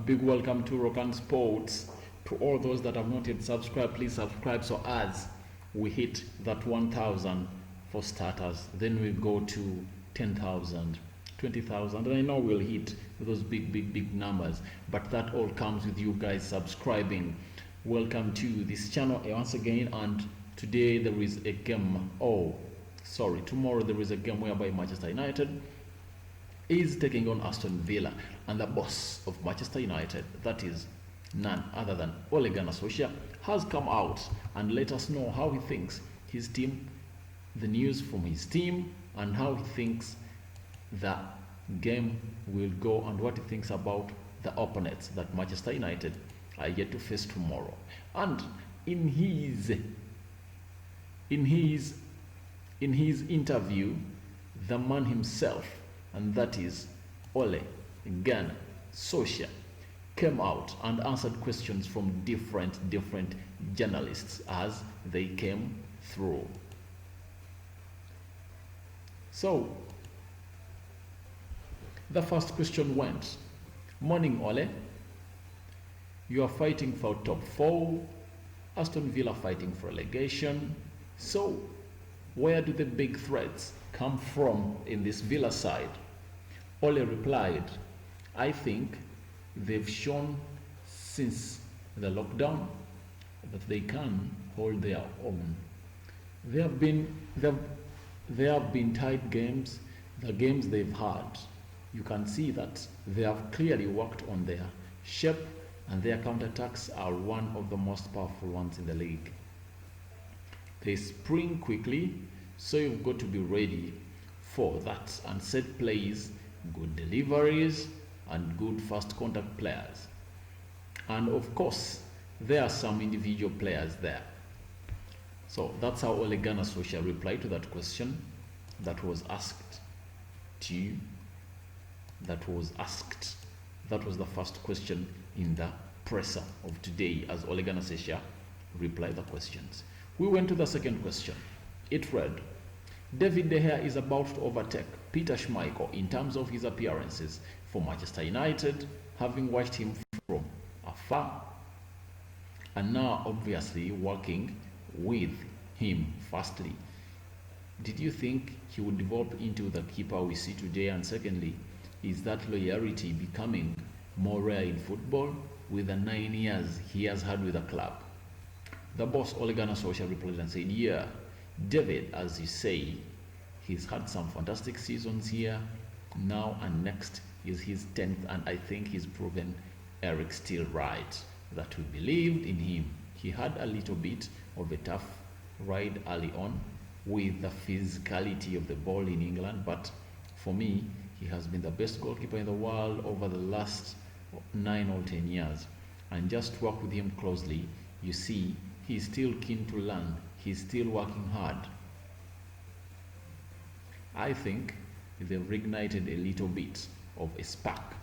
big welcome to Rokani Sports. To all those that have not yet subscribed, please subscribe so as we hit that 1,000 for starters. Then we go to 10,000, 20,000, and I know we'll hit those big numbers, but that all comes with you guys subscribing. Welcome to this channel once again, and today there is a game. Tomorrow there is a game whereby Manchester United is taking on Aston Villa, and the boss of Manchester United, that is none other than Ole Gunnar Solskjaer, has come out and let us know how he thinks his team, the news from his team, and how he thinks the game will go, and what he thinks about the opponents that Manchester United are yet to face tomorrow. And in his interview, the man himself, and that is Ole Gunnar Solskjaer, came out and answered questions from different journalists as they came through. So the first question went, "Morning Ole, you are fighting for top 4, Aston Villa fighting for relegation. So where do the big threats come from in this Villa side?" Ole replied, "I think they've shown since the lockdown that they can hold their own. There have been tight games, the games they've had. You can see that they have clearly worked on their shape, and their counterattacks are one of the most powerful ones in the league. They spring quickly, so you've got to be ready for that, and set plays, good deliveries, and good first contact players. And of course, there are some individual players there." So that's how Ole Gunnar Solskjaer replied to that question that was asked to you. That was the first question in the presser of today, as Ole Gunnar Solskjaer replied the questions. We went to the second question. It read, "David De Gea is about to overtake Peter Schmeichel in terms of his appearances for Manchester United, having watched him from afar, and now obviously working with him. Firstly, did you think he would develop into the keeper we see today? And secondly, is that loyalty becoming more rare in football with the 9 years he has had with the club?" The boss, Ole Gunnar Solskjaer, replied and said, "Yeah, David, as you say, he's had some fantastic seasons here. Now and next is his 10th, and I think he's proven Eric still right, that we believed in him. He had a little bit of a tough ride early on with the physicality of the ball in England, but for me, he has been the best goalkeeper in the world over the last 9 or 10 years. And just work with him closely, you see, he's still keen to learn. He's still working hard. I think they've reignited a little bit of a spark,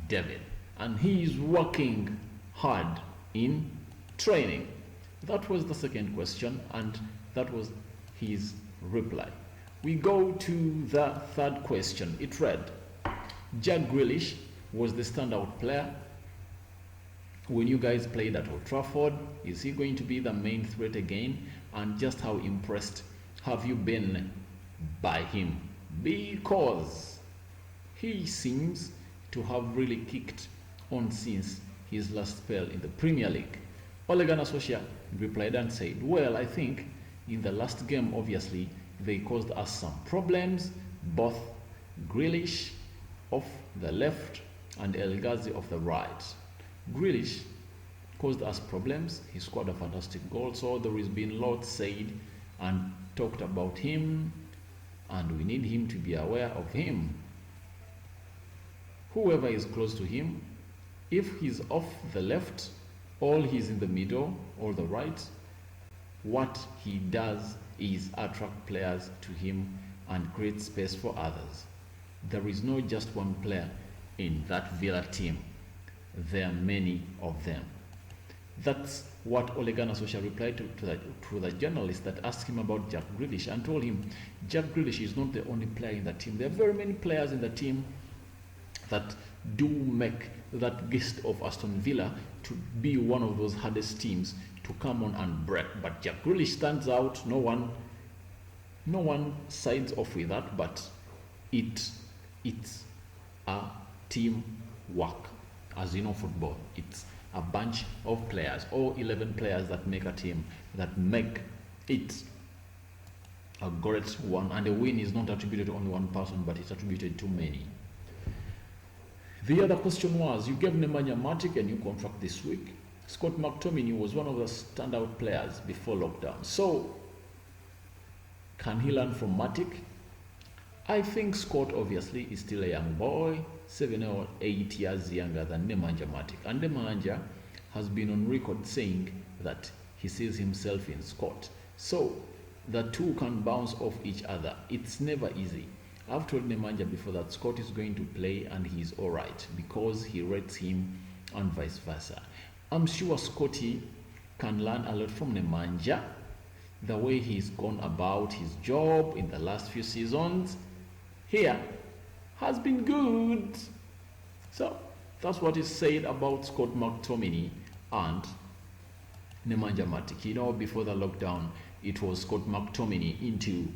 David, and he is working hard in training." That was the second question, and that was his reply. We go to the third question. It read, "Jack Grealish was the standout player when you guys played at Old Trafford. Is he going to be the main threat again? And just how impressed have you been by him? Because he seems to have really kicked on since his last spell in the Premier League." Ole Gunnar Solskjaer replied and said, "Well, I think in the last game, obviously, they caused us some problems, both Grealish off the left and El Ghazi off the right. Grealish caused us problems. He scored a fantastic goal, so there has been lots said and talked about him, and we need him to be aware of him. Whoever is close to him, if he's off the left or he's in the middle or the right, what he does is attract players to him and create space for others. There is not just one player in that Villa team. There are many of them." That's what Ole Gunnar Solskjaer replied to the journalist that asked him about Jack Grealish, and told him Jack Grealish is not the only player in the team. There are very many players in the team that do make that gist of Aston Villa to be one of those hardest teams to come on and break. But Jack Grealish stands out. No one sides off with that, but it's a team work. As you know, football, it's a bunch of players, all 11 players that make a team, that make it a great one. And the win is not attributed to only one person, but it's attributed to many. The other question was, you gave Nemanja Matic a new contract this week. Scott McTominay was one of the standout players before lockdown. So, can he learn from Matic? I think Scott obviously is still a young boy, 7 or 8 years younger than Nemanja Matic. And Nemanja has been on record saying that he sees himself in Scott. So, the two can bounce off each other. It's never easy. I've told Nemanja before that Scott is going to play and he's alright because he rates him and vice versa. I'm sure Scotty can learn a lot from Nemanja. The way he's gone about his job in the last few seasons here has been good. So that's what is said about Scott McTominay and Nemanja Matic. You know, before the lockdown, it was Scott McTominay into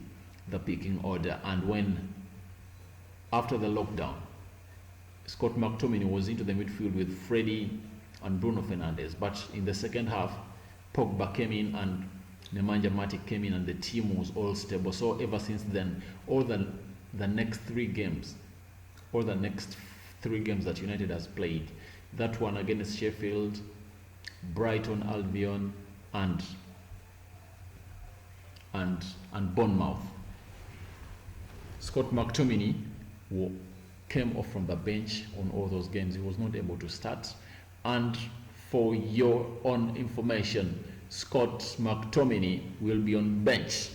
the picking order, and when after the lockdown, Scott McTominay was into the midfield with Freddie and Bruno Fernandes. But in the second half, Pogba came in and Nemanja Matic came in, and the team was all stable. So ever since then, all the next three games that United has played, that one against Sheffield, Brighton, Albion, and Bournemouth, Scott McTominay came off from the bench on all those games. He was not able to start. And for your own information, Scott McTominay will be on bench,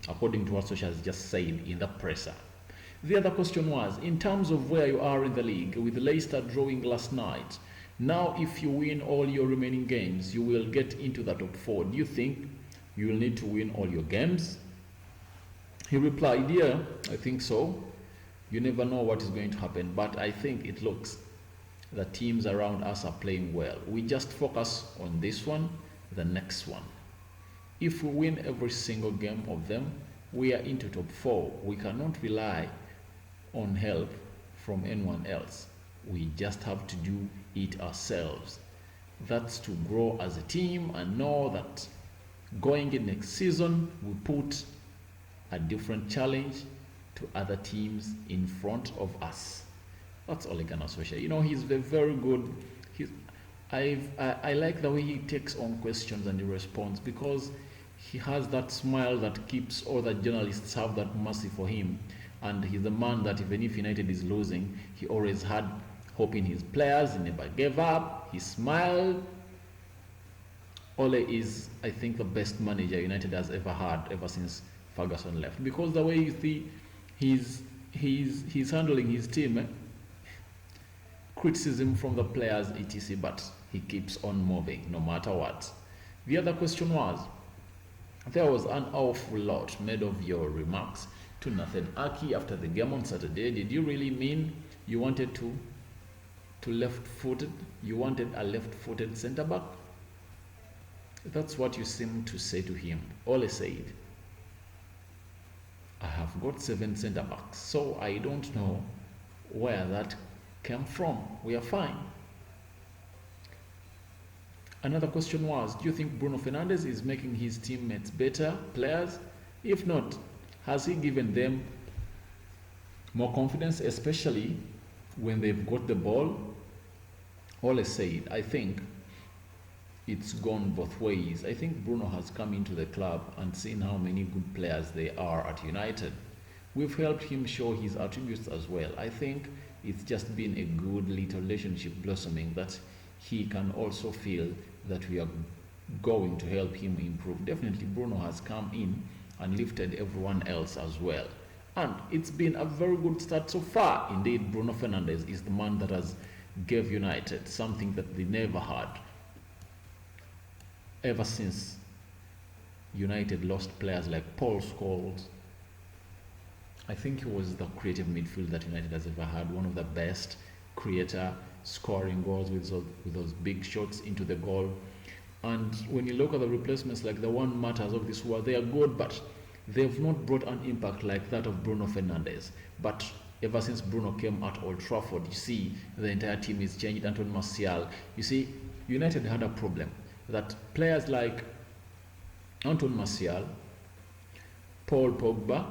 according to what Solskjaer has just said in the presser. The other question was, in terms of where you are in the league, with Leicester drawing last night, now if you win all your remaining games, you will get into the top 4. Do you think you will need to win all your games? He replied, yeah, I think so. You never know what is going to happen, but I think it looks the teams around us are playing well. We just focus on this one, the next one. If we win every single game of them, we are into top 4. We cannot rely on help from anyone else. We just have to do it ourselves. That's to grow as a team and know that going in next season, we put a different challenge to other teams in front of us. That's Ole Gunnar Solskjaer. You know, he's very good. I like the way he takes on questions and he responds, because he has that smile that keeps all the journalists have that mercy for him. And he's the man that even if United is losing, he always had hope in his players. He never gave up. He smiled. Ole is, I think, the best manager United has ever had ever since Ferguson left, because the way you see he's handling his team, criticism from the players, etc., but he keeps on moving no matter what. The other question was, there was an awful lot made of your remarks to Nathan Aki after the game on Saturday. Did you really mean you wanted to left-footed? You wanted a left-footed centre-back? That's what you seem to say to him. Ole said, I have got 7 centre-backs, so I don't know where that came from. We are fine. Another question was, do you think Bruno Fernandes is making his teammates better players? If not, has he given them more confidence, especially when they've got the ball? Ole said, I think it's gone both ways. I think Bruno has come into the club and seen how many good players there are at United. We've helped him show his attributes as well. I think it's just been a good little relationship blossoming that he can also feel that we are going to help him improve. Definitely Bruno has come in and lifted everyone else as well. And it's been a very good start so far. Indeed, Bruno Fernandes is the man that has gave United something that they never had ever since United lost players like Paul Scholes. I think he was the creative midfield that United has ever had, one of the best creator, scoring goals with those big shots into the goal. And when you look at the replacements like the one Matters of this world, they are good, but they've not brought an impact like that of Bruno Fernandes. But ever since Bruno came at Old Trafford, you see the entire team is changed. Anton Martial, you see, United had a problem that players like Anton Martial, Paul Pogba,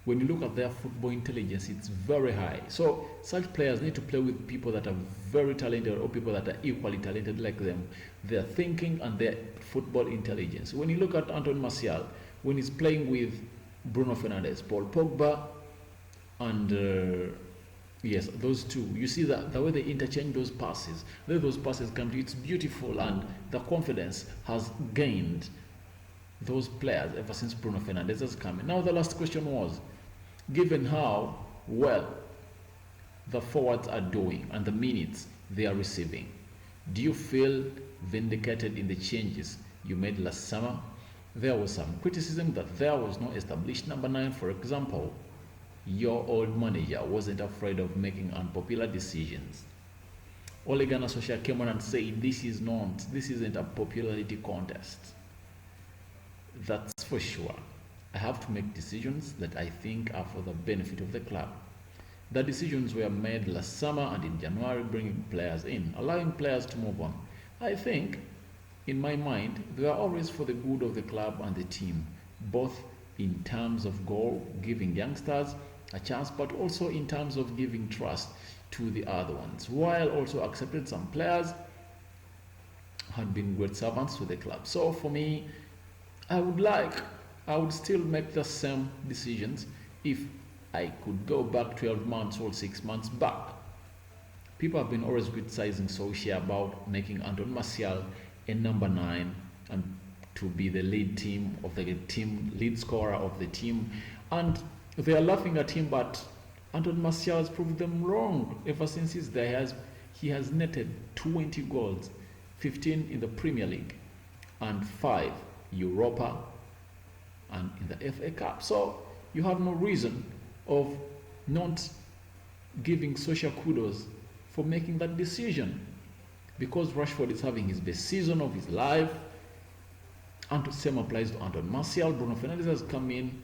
when you look at their football intelligence, it's very high. So such players need to play with people that are very talented or people that are equally talented like them. Their thinking and their football intelligence. When you look at Anton Martial, when he's playing with Bruno Fernandes, Paul Pogba, and yes, those two, you see that the way they interchange those passes, the way those passes come to you, it's beautiful, and the confidence has gained those players ever since Bruno Fernandes has come in. Now the last question was, given how well the forwards are doing and the minutes they are receiving, do you feel vindicated in the changes you made last summer? There was some criticism that there was no established number 9. For example, your old manager wasn't afraid of making unpopular decisions. Ole Gunnar Solskjaer came on and said, this isn't a popularity contest. That's for sure. I have to make decisions that I think are for the benefit of the club. The decisions were made last summer and in January, bringing players in, allowing players to move on. I think, in my mind, they are always for the good of the club and the team, both in terms of giving youngsters a chance, but also in terms of giving trust to the other ones, while also accepting some players had been great servants to the club. So for me, I would still make the same decisions if I could go back 12 months or 6 months back. People have been always criticizing Solskjaer about making Anton Martial a number 9 and to be the lead scorer of the team, and they are laughing at him, but Anton Martial has proved them wrong. Ever since he's there, he has netted 20 goals, 15 in the Premier League and 5 Europa and in the FA Cup. So you have no reason of not giving Solskjaer kudos for making that decision, because Rashford is having his best season of his life, and the same applies to Anton Martial. Bruno Fernandes has come in.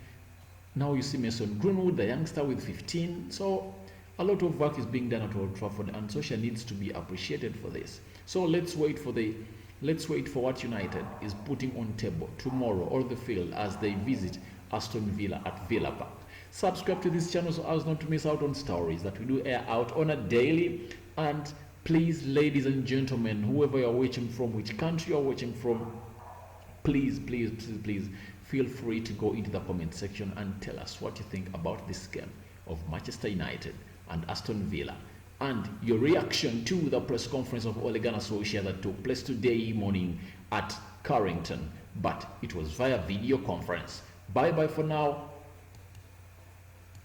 Now you see Mason Greenwood, the youngster, with 15. So a lot of work is being done at Old Trafford, and Solskjaer needs to be appreciated for this. So let's wait for what United is putting on table tomorrow or the field as they visit Aston Villa at Villa Park. Subscribe to this channel so as not to miss out on stories that we do air out on a daily. And please, ladies and gentlemen, whoever you're watching from, which country you're watching from, please feel free to go into the comment section and tell us what you think about this game of Manchester United and Aston Villa, and your reaction to the press conference of Ole Gunnar Solskjaer that took place today morning at Carrington, but it was via video conference. Bye bye for now.